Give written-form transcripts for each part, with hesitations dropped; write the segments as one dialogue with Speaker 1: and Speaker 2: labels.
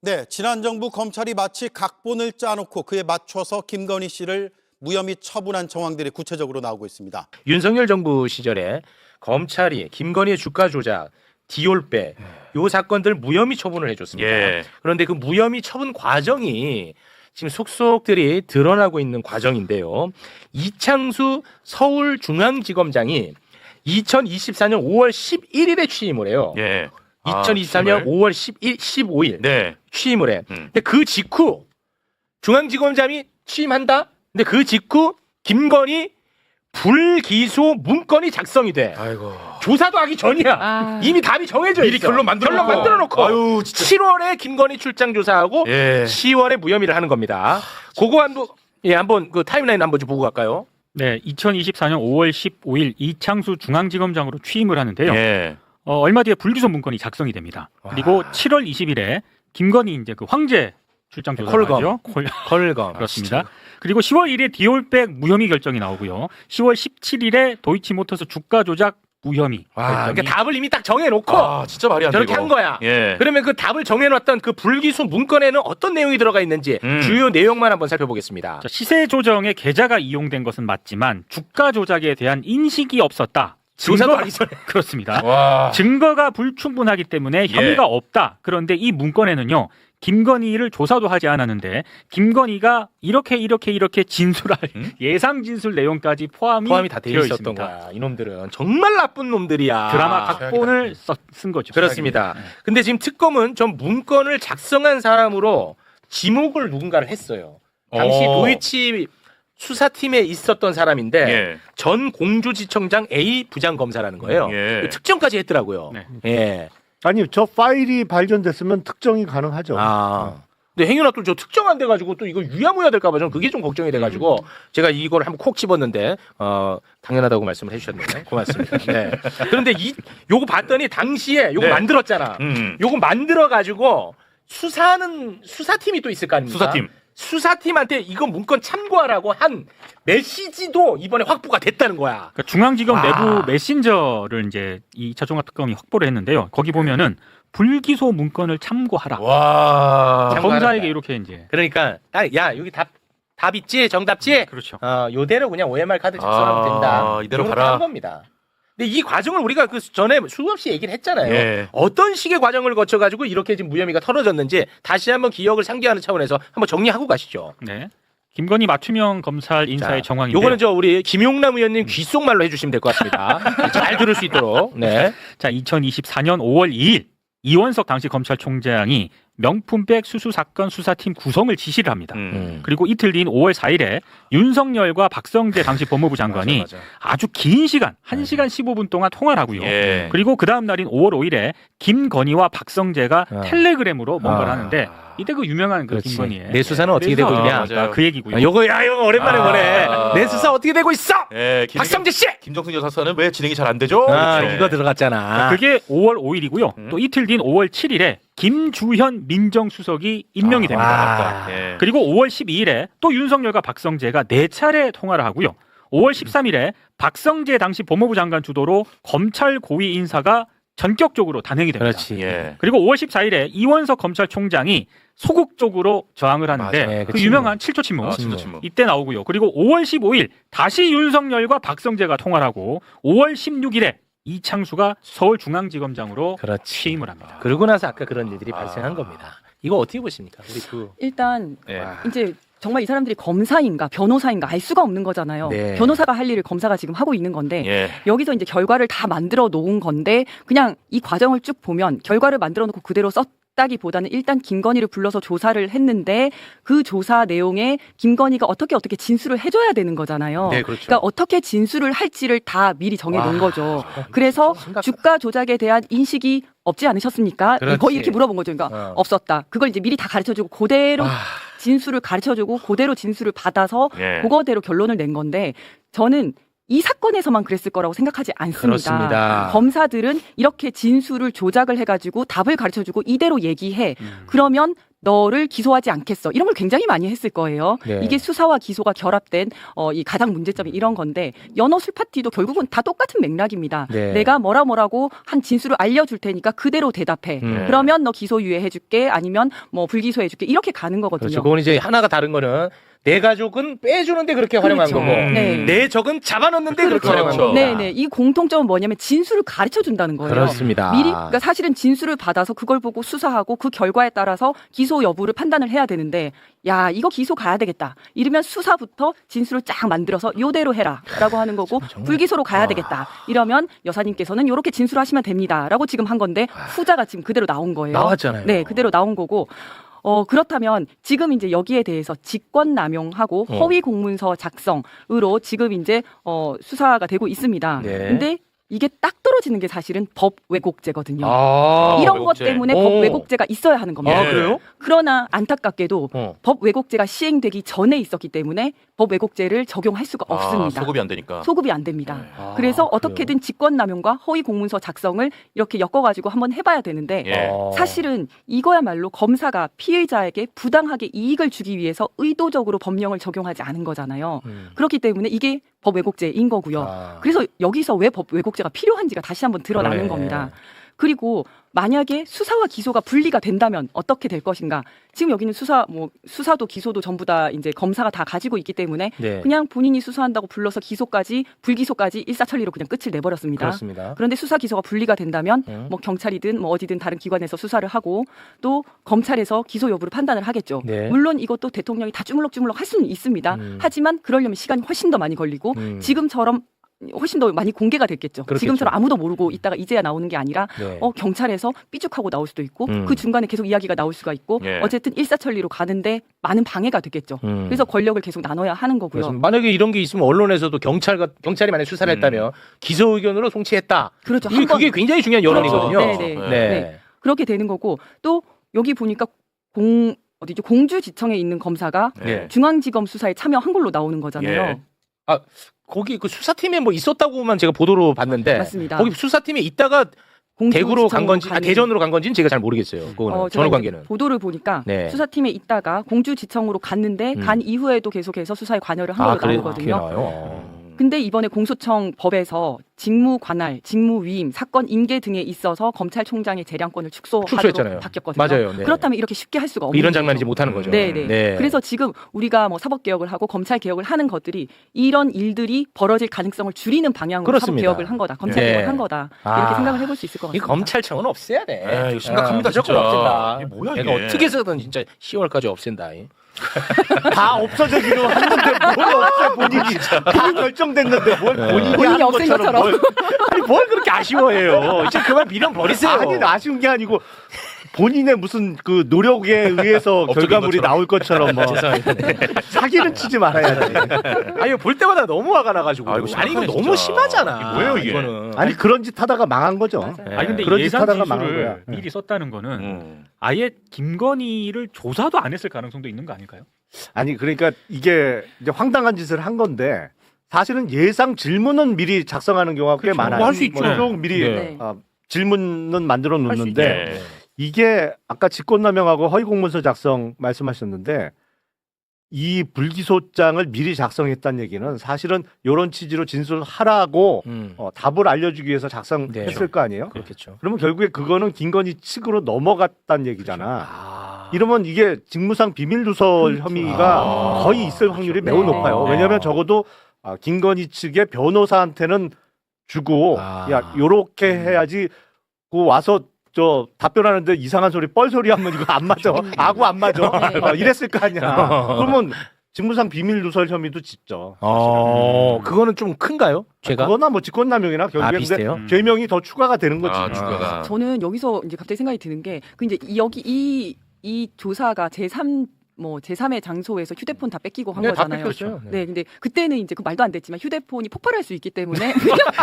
Speaker 1: 네, 지난 정부 검찰이 마치 각본을 짜놓고 그에 맞춰서 김건희 씨를 무혐의 처분한 정황들이 구체적으로 나오고 있습니다.
Speaker 2: 윤석열 정부 시절에 검찰이 김건희의 주가 조작, 디올백 요 사건들 무혐의 처분을 해줬습니다.
Speaker 3: 예.
Speaker 2: 그런데 그 무혐의 처분 과정이 지금 속속들이 드러나고 있는 과정인데요. 이창수 서울중앙지검장이 2024년 5월 11일에 취임을 해요.
Speaker 3: 예.
Speaker 2: 2023년 5월 15일
Speaker 3: 네.
Speaker 2: 취임을 해. 근데 그 직후 중앙지검장이 취임한다. 근데 그 직후 김건희 불기소 문건이 작성이 돼.
Speaker 3: 아이고.
Speaker 2: 조사도 하기 전이야. 이미 답이 정해져 있어.
Speaker 3: 미리 결론 만들어
Speaker 2: 놓고.
Speaker 3: 아유, 진짜.
Speaker 2: 7월에 김건희 출장 조사하고
Speaker 3: 예.
Speaker 2: 10월에 무혐의를 하는 겁니다. 그거 한번 그 타임라인 한번 좀 보고 갈까요?
Speaker 4: 네, 2024년 5월 15일 이창수 중앙지검장으로 취임을 하는데요.
Speaker 3: 예.
Speaker 4: 얼마 뒤에 불기소 문건이 작성이 됩니다. 그리고 7월 20일에 김건희 이제 그 황제 출장 조사를 하죠.
Speaker 2: 컬검.
Speaker 4: 그렇습니다. 그리고 10월 1일에 디올백 무혐의 결정이 나오고요. 10월 17일에 도이치모터스 주가 조작 무혐의.
Speaker 2: 그러니까 답을 이미 딱 정해놓고
Speaker 3: 아, 진짜 말이 안 돼.
Speaker 2: 저렇게 한 거야.
Speaker 3: 예.
Speaker 2: 그러면 그 답을 정해놨던 그 불기소 문건에는 어떤 내용이 들어가 있는지 주요 내용만 한번 살펴보겠습니다.
Speaker 4: 자, 시세 조정에 계좌가 이용된 것은 맞지만 주가 조작에 대한 인식이 없었다.
Speaker 2: 조사도 하기 전에.
Speaker 4: 그렇습니다.
Speaker 3: 와.
Speaker 4: 증거가 불충분하기 때문에 혐의가 없다. 그런데 이 문건에는요. 김건희를 조사도 하지 않았는데 김건희가 이렇게 진술할 예상 진술 내용까지 포함이
Speaker 2: 다 돼
Speaker 4: 되어
Speaker 2: 있었던
Speaker 4: 있습니다.
Speaker 2: 거야. 이놈들은 정말 나쁜 놈들이야.
Speaker 4: 드라마 각본을 쓴 거죠.
Speaker 2: 그렇습니다. 근데 지금 특검은 전 문건을 작성한 사람으로 지목을 누군가를 했어요. 당시 도이치 수사팀에 있었던 사람인데
Speaker 3: 예.
Speaker 2: 전 공주지청장 A 부장검사라는 거예요.
Speaker 3: 예.
Speaker 2: 특정까지 했더라고요.
Speaker 4: 네.
Speaker 2: 예.
Speaker 5: 아니 저 파일이 발견됐으면 특정이 가능하죠.
Speaker 2: 근데 행여나 또 저 특정 안 돼가지고 또 이거 유야무야 될까봐 저는 그게 좀 걱정이 돼가지고 제가 이걸 한번 콕 집었는데 당연하다고 말씀을 해주셨네요. 고맙습니다. 네. 그런데 요거 봤더니 당시에 요거
Speaker 3: 네.
Speaker 2: 만들었잖아. 요거 만들어가지고 수사팀이 또 있을 거 아닙니까? 수사팀한테 이거 문건 참고하라고 한 메시지도 이번에 확보가 됐다는 거야.
Speaker 4: 그러니까 중앙지검 내부 메신저를 이제 이 2차 종합특검이 확보를 했는데요. 거기 보면은 불기소 문건을 참고하라.
Speaker 3: 와.
Speaker 4: 검사에게 이렇게 이제
Speaker 2: 그러니까 야 여기 답 있지 정답지.
Speaker 4: 그렇죠.
Speaker 2: 요대로 그냥 OMR 카드 작성하면 된다.
Speaker 3: 이대로
Speaker 2: 이런
Speaker 3: 가라.
Speaker 2: 한 겁니다. 근데 이 과정을 우리가 그 전에 수없이 얘기를 했잖아요.
Speaker 3: 예.
Speaker 2: 어떤 식의 과정을 거쳐가지고 이렇게 지금 무혐의가 털어졌는지 다시 한번 기억을 상기하는 차원에서 한번 정리하고 가시죠.
Speaker 4: 네. 김건희 맞춤형 검찰 인사의 정황인데
Speaker 2: 요거는 우리 김용남 의원님 귓속말로 해주시면 될 것 같습니다. 잘 들을 수 있도록. 네.
Speaker 4: 자, 2024년 5월 2일 이원석 당시 검찰총장이 명품백 수수 사건 수사팀 구성을 지시를 합니다. 그리고 이틀 뒤인 5월 4일에 윤석열과 박성재 당시 법무부 장관이
Speaker 2: 맞아.
Speaker 4: 아주 긴 시간, 1시간 15분 동안 통화를 하고요.
Speaker 3: 예.
Speaker 4: 그리고 그 다음 날인 5월 5일에 김건희와 박성재가 텔레그램으로 뭔가를 하는데 이때 그 유명한 그 김건희의
Speaker 2: 내 수사는 어떻게 되고 있냐?
Speaker 3: 맞아요.
Speaker 4: 그 얘기고요.
Speaker 2: 요거 오랜만에 보네. 내 수사 어떻게 되고 있어?
Speaker 3: 예.
Speaker 2: 박성재 씨.
Speaker 3: 김정숙 여사는 왜 진행이 잘 안 되죠? 그렇죠.
Speaker 2: 이거 들어갔잖아.
Speaker 4: 그게 5월 5일이고요. 또 이틀 뒤인 5월 7일에 김주현 민정수석이 임명이 됩니다.
Speaker 3: 예.
Speaker 4: 그리고 5월 12일에 또 윤석열과 박성재가 4차례 통화를 하고요. 5월 13일에 박성재 당시 법무부 장관 주도로 검찰 고위 인사가 전격적으로 단행이 됩니다.
Speaker 2: 그렇지.
Speaker 3: 예.
Speaker 4: 그리고 5월 14일에 이원석 검찰총장이 소극적으로 저항을 하는데
Speaker 2: 맞아. 네,
Speaker 4: 그
Speaker 2: 그
Speaker 4: 유명한 7초 침묵
Speaker 3: 진짜 침묵.
Speaker 4: 이때 나오고요. 그리고 5월 15일 다시 윤석열과 박성재가 통화를 하고 5월 16일에 이창수가 서울중앙지검장으로 취임을 합니다.
Speaker 2: 그러고 나서 아까 그런 일들이 발생한 겁니다. 이거 어떻게 보십니까? 우리
Speaker 6: 일단
Speaker 3: 예.
Speaker 6: 이제 정말 이 사람들이 검사인가 변호사인가 알 수가 없는 거잖아요.
Speaker 2: 네.
Speaker 6: 변호사가 할 일을 검사가 지금 하고 있는 건데
Speaker 3: 예.
Speaker 6: 여기서 이제 결과를 다 만들어 놓은 건데 그냥 이 과정을 쭉 보면 결과를 만들어 놓고 그대로 썼다기보다는 일단 김건희를 불러서 조사를 했는데 그 조사 내용에 김건희가 어떻게 진술을 해줘야 되는 거잖아요.
Speaker 2: 네, 그렇죠.
Speaker 6: 그러니까 어떻게 진술을 할지를 다 미리 정해 놓은 거죠. 그래서 주가 조작에 대한 인식이 없지 않으셨습니까?
Speaker 2: 그렇지.
Speaker 6: 거의 이렇게 물어본 거죠. 그러니까 없었다. 그걸 이제 미리 다 가르쳐주고 그대로 진술을 가르쳐주고 그대로 진술을 받아서
Speaker 3: 예.
Speaker 6: 그거대로 결론을 낸 건데 저는 이 사건에서만 그랬을 거라고 생각하지 않습니다.
Speaker 2: 그렇습니다.
Speaker 6: 검사들은 이렇게 진술을 조작을 해가지고 답을 가르쳐주고 이대로 얘기해. 그러면 너를 기소하지 않겠어. 이런 걸 굉장히 많이 했을 거예요.
Speaker 2: 네.
Speaker 6: 이게 수사와 기소가 결합된 이 가장 문제점이 이런 건데 연어 술 파티도 결국은 다 똑같은 맥락입니다.
Speaker 2: 네.
Speaker 6: 내가 뭐라고 한 진술을 알려줄 테니까 그대로 대답해. 그러면 너 기소유예해줄게 아니면 뭐 불기소해줄게 이렇게 가는 거거든요.
Speaker 2: 그렇죠. 그건 이제 하나가 다른 거는 내 가족은 빼주는데 그렇게 활용한
Speaker 6: 그렇죠.
Speaker 2: 거고
Speaker 6: 네.
Speaker 2: 내 적은 잡아넣는데 그렇게 활용한
Speaker 3: 그렇죠.
Speaker 2: 거고.
Speaker 6: 네네. 이 공통점은 뭐냐면 진술을 가르쳐 준다는 거예요.
Speaker 2: 그렇습니다.
Speaker 6: 미리 그러니까 사실은 진술을 받아서 그걸 보고 수사하고 그 결과에 따라서 기소 여부를 판단을 해야 되는데 야 이거 기소 가야 되겠다. 이러면 수사부터 진술을 쫙 만들어서 요대로 해라라고 하는 거고 불기소로 가야 되겠다. 이러면 여사님께서는 요렇게 진술하시면 됩니다라고 지금 한 건데 후자가 지금 그대로 나온 거예요.
Speaker 2: 나왔잖아요.
Speaker 6: 네, 그대로 나온 거고. 그렇다면 지금 이제 여기에 대해서 직권남용하고 허위 공문서 작성으로 지금 이제 수사가 되고 있습니다.
Speaker 2: 네.
Speaker 6: 근데 이게 딱 떨어지는 게 사실은 법 왜곡죄거든요.
Speaker 2: 아,
Speaker 6: 이런
Speaker 3: 왜곡죄.
Speaker 6: 것 때문에
Speaker 2: 오.
Speaker 6: 법 왜곡죄가 있어야 하는 겁니다.
Speaker 2: 아, 그래요?
Speaker 6: 그러나 안타깝게도
Speaker 2: 어.
Speaker 6: 법 왜곡죄가 시행되기 전에 있었기 때문에 법 왜곡죄를 적용할 수가 없습니다.
Speaker 3: 소급이 안 되니까.
Speaker 6: 소급이 안 됩니다.
Speaker 2: 아,
Speaker 6: 그래서
Speaker 2: 그래요?
Speaker 6: 어떻게든 직권남용과 허위 공문서 작성을 이렇게 엮어가지고 한번 해봐야 되는데
Speaker 3: 예.
Speaker 6: 사실은 이거야말로 검사가 피해자에게 부당하게 이익을 주기 위해서 의도적으로 법령을 적용하지 않은 거잖아요. 그렇기 때문에 이게 법 왜곡죄인 거고요.
Speaker 2: 아.
Speaker 6: 그래서 여기서 왜 법 왜곡죄가 필요한지가 다시 한번 드러나는
Speaker 2: 그러네.
Speaker 6: 겁니다. 그리고 만약에 수사와 기소가 분리가 된다면 어떻게 될 것인가? 지금 여기는 수사도 기소도 전부 다 이제 검사가 다 가지고 있기 때문에
Speaker 2: 네.
Speaker 6: 그냥 본인이 수사한다고 불러서 기소까지 불기소까지 일사천리로 그냥 끝을 내버렸습니다.
Speaker 2: 그렇습니다.
Speaker 6: 그런데 수사 기소가 분리가 된다면
Speaker 2: 음.
Speaker 6: 뭐 경찰이든 뭐 어디든 다른 기관에서 수사를 하고 또 검찰에서 기소 여부를 판단을 하겠죠.
Speaker 2: 네.
Speaker 6: 물론 이것도 대통령이 다 주물럭주물럭 할 수는 있습니다. 하지만 그러려면 시간이 훨씬 더 많이 걸리고 지금처럼 훨씬 더 많이 공개가 됐겠죠.
Speaker 2: 그렇겠죠.
Speaker 6: 지금처럼 아무도 모르고 있다가 이제야 나오는 게 아니라
Speaker 2: 네.
Speaker 6: 경찰에서 삐죽하고 나올 수도 있고 그 중간에 계속 이야기가 나올 수가 있고
Speaker 3: 예.
Speaker 6: 어쨌든 일사천리로 가는데 많은 방해가 됐겠죠. 그래서 권력을 계속 나눠야 하는 거고요.
Speaker 2: 그래서 만약에 이런 게 있으면 언론에서도 경찰이 만약 수사를 했다면 기소 의견으로 송치했다.
Speaker 6: 그렇죠.
Speaker 2: 그게 굉장히 중요한 여론이거든요.
Speaker 6: 그렇죠. 네, 네. 네. 그렇게 되는 거고 또 여기 보니까 공주지청에 있는 검사가
Speaker 2: 네.
Speaker 6: 중앙지검 수사에 참여한 걸로 나오는 거잖아요.
Speaker 3: 예.
Speaker 2: 거기 그 수사팀에 뭐 있었다고만 제가 보도로 봤는데
Speaker 6: 맞습니다.
Speaker 2: 거기 수사팀에 있다가 대구로 간 건지
Speaker 6: 가는-
Speaker 2: 대전으로 간 건지는 제가 잘 모르겠어요. 그거는
Speaker 6: 제가
Speaker 2: 전후
Speaker 6: 이제
Speaker 2: 관계는.
Speaker 6: 보도를 보니까
Speaker 2: 네.
Speaker 6: 수사팀에 있다가 공주지청으로 갔는데 간 이후에도 계속해서 수사에 관여를 한 걸로
Speaker 2: 그게
Speaker 6: 나오거든요.
Speaker 2: 나와요.
Speaker 6: 근데 이번에 공소청 법에서 직무 관할, 직무 위임, 사건 임계 등에 있어서 검찰총장의 재량권을
Speaker 2: 축소했잖아요.
Speaker 6: 축소하도록 바뀌었거든요.
Speaker 2: 맞아요. 네.
Speaker 6: 그렇다면 이렇게 쉽게 할 수가 없는
Speaker 2: 이런
Speaker 6: 거죠.
Speaker 2: 장난이지 못하는 거죠.
Speaker 6: 네네.
Speaker 2: 네.
Speaker 6: 그래서 지금 우리가 뭐 사법개혁을 하고 검찰 개혁을 하는 것들이 이런 일들이 벌어질 가능성을 줄이는 방향으로
Speaker 2: 그렇습니다.
Speaker 6: 사법개혁을 한 거다. 검찰
Speaker 2: 네.
Speaker 6: 개혁을 한 거다.
Speaker 2: 아.
Speaker 6: 이렇게 생각을 해볼 수 있을 것
Speaker 2: 이
Speaker 6: 같습니다.
Speaker 2: 검찰청은 없애야 돼.
Speaker 3: 이거 심각합니다,
Speaker 2: 무조건
Speaker 3: 진짜.
Speaker 2: 없앤다.
Speaker 3: 이게 뭐야,
Speaker 2: 내가
Speaker 3: 이게.
Speaker 2: 어떻게 해서든 진짜 10월까지 없앤다.
Speaker 5: 다 없어지기로 했는데 뭘 없애 본인이 다 결정됐는데 뭘 본인이
Speaker 6: 본인이
Speaker 5: 한
Speaker 6: 없앤 것처럼.
Speaker 2: 아니 뭘 그렇게 아쉬워해요. 이제 그만 미련 버리세요.
Speaker 5: 아니 아쉬운 게 아니고 본인의 무슨 그 노력에 의해서
Speaker 3: 업적인
Speaker 5: 결과물이
Speaker 3: 것처럼.
Speaker 5: 나올 것처럼 뭐
Speaker 2: 죄송합니다.
Speaker 5: 사기는 치지 말아야지.
Speaker 2: 아니 볼 때마다 너무 화가 나가지고.
Speaker 3: 아, 이거
Speaker 2: 아니 이거
Speaker 3: 심각하네,
Speaker 2: 너무
Speaker 3: 진짜.
Speaker 2: 심하잖아.
Speaker 3: 이게 뭐예요, 이게?
Speaker 2: 이거는.
Speaker 5: 아니 그런 짓 하다가 망한 거죠.
Speaker 6: 맞아요.
Speaker 4: 아니 근데
Speaker 5: 그런 짓
Speaker 4: 예산
Speaker 5: 하다가 망한
Speaker 4: 지수를
Speaker 5: 거야.
Speaker 4: 미리 썼다는 거는 아예 김건희를 조사도 안 했을 가능성도 있는 거 아닐까요?
Speaker 5: 아니 그러니까 이게 이제 황당한 짓을 한 건데 사실은 예상 질문은 미리 작성하는 경우가 꽤
Speaker 4: 그렇죠.
Speaker 5: 많아요.
Speaker 2: 뭐할수 있죠.
Speaker 5: 쭉 미리
Speaker 6: 네.
Speaker 5: 질문은 만들어
Speaker 2: 할수
Speaker 5: 놓는데
Speaker 3: 예.
Speaker 5: 이게 아까 직권남용하고 허위공문서 작성 말씀하셨는데 이 불기소장을 미리 작성했다는 얘기는 사실은 이런 취지로 진술하라고 답을 알려주기 위해서 작성했을
Speaker 2: 네.
Speaker 5: 거 아니에요?
Speaker 2: 그렇겠죠.
Speaker 5: 그러면 결국에 그거는 김건희 측으로 넘어갔다는 얘기잖아. 이러면 이게 직무상 비밀 누설 혐의가 거의 있을 확률이 매우
Speaker 6: 네.
Speaker 5: 높아요.
Speaker 6: 네.
Speaker 5: 왜냐하면 적어도 김건희 측의 변호사한테는 주고 야 요렇게 해야지 그 와서 저 답변하는데 이상한 소리 뻘소리 하면 이거 안 맞아. 아구 안 맞아.
Speaker 6: 네.
Speaker 5: 이랬을 거 아니야. 그러면 직무상 비밀 누설 혐의도 짙죠.
Speaker 2: 그거는 좀 큰가요? 제가
Speaker 5: 그거나 뭐 직권남용이나 결국에
Speaker 2: 비슷해요?
Speaker 5: 근데 죄명이 더 추가가 되는 거지.
Speaker 3: 추가가.
Speaker 6: 저는 여기서 이제 갑자기 생각이 드는 게 그 이제 여기 이 조사가 제3 뭐 제3의 장소에서 휴대폰 다 뺏기고 한
Speaker 2: 네, 다
Speaker 6: 거잖아요.
Speaker 2: 뺏겼죠.
Speaker 6: 네, 근데 그때는 이제 그 말도 안 됐지만 휴대폰이 폭발할 수 있기 때문에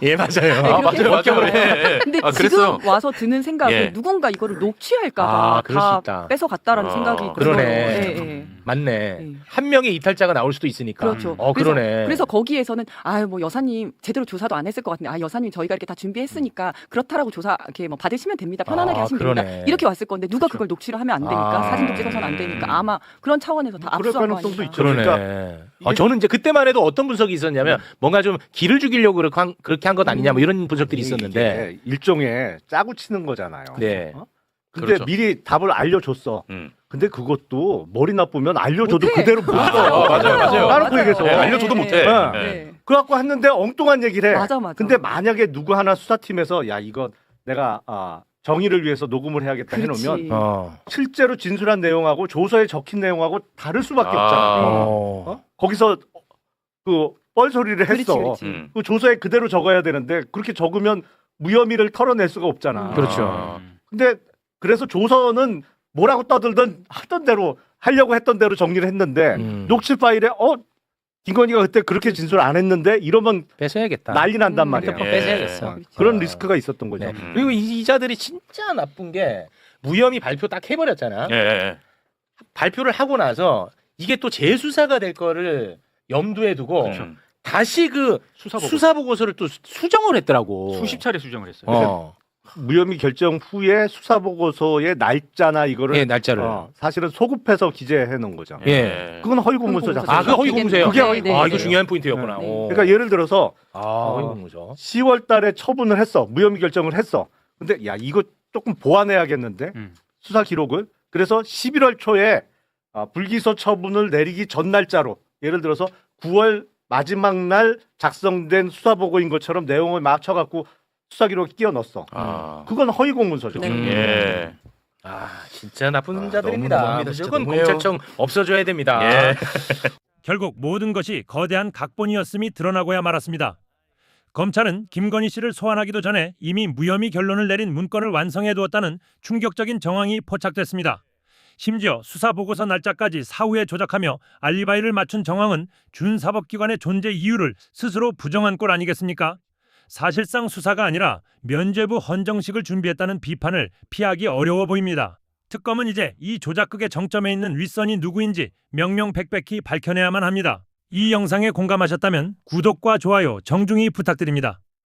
Speaker 2: 예, 맞아요.
Speaker 6: 네,
Speaker 3: 아,
Speaker 6: 그렇게
Speaker 3: 맞아요,
Speaker 6: 했었죠.
Speaker 3: 맞아요. 예, 예.
Speaker 6: 근데
Speaker 3: 아,
Speaker 6: 지금
Speaker 3: 그랬어요.
Speaker 6: 와서 드는 생각은
Speaker 3: 예.
Speaker 6: 누군가 이거를 녹취할까봐
Speaker 2: 아, 그럴 수
Speaker 6: 다
Speaker 2: 있다.
Speaker 6: 뺏어갔다라는
Speaker 3: 아,
Speaker 6: 생각이
Speaker 2: 그러네.
Speaker 6: 들어요. 예, 예.
Speaker 2: 맞네.
Speaker 6: 네.
Speaker 2: 한 명의 이탈자가 나올 수도 있으니까.
Speaker 6: 그렇죠.
Speaker 2: 그러네.
Speaker 6: 그래서 거기에서는 뭐 여사님 제대로 조사도 안 했을 것 같은데 여사님 저희가 이렇게 다 준비했으니까 그렇다라고 조사 이렇게 뭐 받으시면 됩니다. 편안하게
Speaker 2: 아,
Speaker 6: 하시면
Speaker 2: 그러네.
Speaker 6: 됩니다. 이렇게 왔을 건데 누가 그걸 녹취를 하면 안 되니까
Speaker 2: 아.
Speaker 6: 사진도 찍어서는 안 되니까 아마 그런 차원에서 다
Speaker 5: 그럴
Speaker 6: 압수한 거
Speaker 5: 가능성도
Speaker 6: 아닌가.
Speaker 5: 있죠.
Speaker 2: 그러네.
Speaker 5: 그러니까
Speaker 2: 저는 이제 그때만 해도 어떤 분석이 있었냐면 뭔가 좀 기를 죽이려고 그렇게 한 것 아니냐 뭐 이런 분석들이 있었는데.
Speaker 5: 이게 일종의 짜고 치는 거잖아요.
Speaker 2: 네.
Speaker 5: 어? 근데
Speaker 3: 그렇죠.
Speaker 5: 미리 답을 알려줬어.
Speaker 3: 음.
Speaker 5: 근데 그것도 머리 나쁘면 알려줘도
Speaker 6: 못해.
Speaker 5: 그대로 못 써.
Speaker 3: 맞아요, 맞아요.
Speaker 5: 까놓고
Speaker 6: 맞아요.
Speaker 5: 얘기해서.
Speaker 3: 네, 알려줘도 못해.
Speaker 5: 네.
Speaker 6: 네.
Speaker 5: 그래갖고 했는데 엉뚱한 얘기를 해.
Speaker 6: 맞아, 맞아.
Speaker 5: 근데 만약에 누구 하나 수사팀에서 야 이거 내가 정의를 위해서 녹음을 해야겠다
Speaker 6: 그렇지.
Speaker 5: 해놓으면 실제로 진술한 내용하고 조서에 적힌 내용하고 다를 수밖에
Speaker 3: 아.
Speaker 5: 없잖아.
Speaker 2: 어.
Speaker 5: 거기서 그 뻘소리를 했어.
Speaker 6: 그렇지.
Speaker 5: 그 조서에 그대로 적어야 되는데 그렇게 적으면 무혐의를 털어낼 수가 없잖아.
Speaker 2: 그렇죠.
Speaker 5: 근데 그래서 조서는 뭐라고 떠들든 하던 대로 하려고 했던 대로 정리를 했는데 녹취 파일에 김건희가 그때 그렇게 진술 안 했는데 이러면
Speaker 2: 뺏어야겠다.
Speaker 5: 난리 난단 말이야.
Speaker 2: 핸드폰
Speaker 3: 예.
Speaker 2: 뺏어야겠어.
Speaker 5: 그런 리스크가 있었던 거죠.
Speaker 2: 네. 그리고 이자들이 진짜 나쁜 게 무혐의 발표 딱 해버렸잖아.
Speaker 3: 예, 예.
Speaker 2: 발표를 하고 나서 이게 또 재수사가 될 거를 염두에 두고
Speaker 3: 그렇죠.
Speaker 2: 다시 그 수사 보고서를 또 수정을 했더라고.
Speaker 4: 수십 차례 수정을 했어요.
Speaker 2: 어.
Speaker 5: 무혐의 결정 후에 수사 보고서의 날짜나 이거를
Speaker 2: 예, 날짜를.
Speaker 5: 사실은 소급해서 기재해 놓은 거죠.
Speaker 2: 예.
Speaker 5: 그건 허위 공문서
Speaker 6: 허위
Speaker 5: 작성.
Speaker 2: 아, 그거 허위 공문서예요?
Speaker 5: 그게 허위
Speaker 6: 네,
Speaker 2: 아,
Speaker 6: 네,
Speaker 2: 이거
Speaker 6: 네.
Speaker 2: 중요한 포인트였구나.
Speaker 6: 네.
Speaker 2: 오.
Speaker 5: 그러니까 예를 들어서
Speaker 2: 아, 허위 공문서.
Speaker 5: 10월 달에 처분을 했어. 무혐의 결정을 했어. 근데 야 이거 조금 보완해야겠는데 수사 기록을. 그래서 11월 초에 불기소 처분을 내리기 전 날짜로 예를 들어서 9월 마지막 날 작성된 수사 보고인 것처럼 내용을 막 쳐갖고 수사 기록에 끼워 넣었어.
Speaker 3: 아.
Speaker 5: 그건 허위 공문서죠.
Speaker 6: 네.
Speaker 3: 예.
Speaker 2: 아, 진짜 나쁜
Speaker 3: 아,
Speaker 2: 자들입니다.
Speaker 3: 너무너무합니다. 진짜
Speaker 2: 무조건
Speaker 3: 너무해요.
Speaker 2: 검찰청 없어져야 됩니다.
Speaker 3: 예.
Speaker 7: 결국 모든 것이 거대한 각본이었음이 드러나고야 말았습니다. 검찰은 김건희 씨를 소환하기도 전에 이미 무혐의 결론을 내린 문건을 완성해두었다는 충격적인 정황이 포착됐습니다. 심지어 수사보고서 날짜까지 사후에 조작하며 알리바이를 맞춘 정황은 준사법기관의 존재 이유를 스스로 부정한 꼴 아니겠습니까? 사실상 수사가 아니라 면죄부 헌정식을 준비했다는 비판을 피하기 어려워 보입니다. 특검은 이제 이 조작극의 정점에 있는 윗선이 누구인지 명명백백히 밝혀내야만 합니다. 이 영상에 공감하셨다면 구독과 좋아요 정중히 부탁드립니다.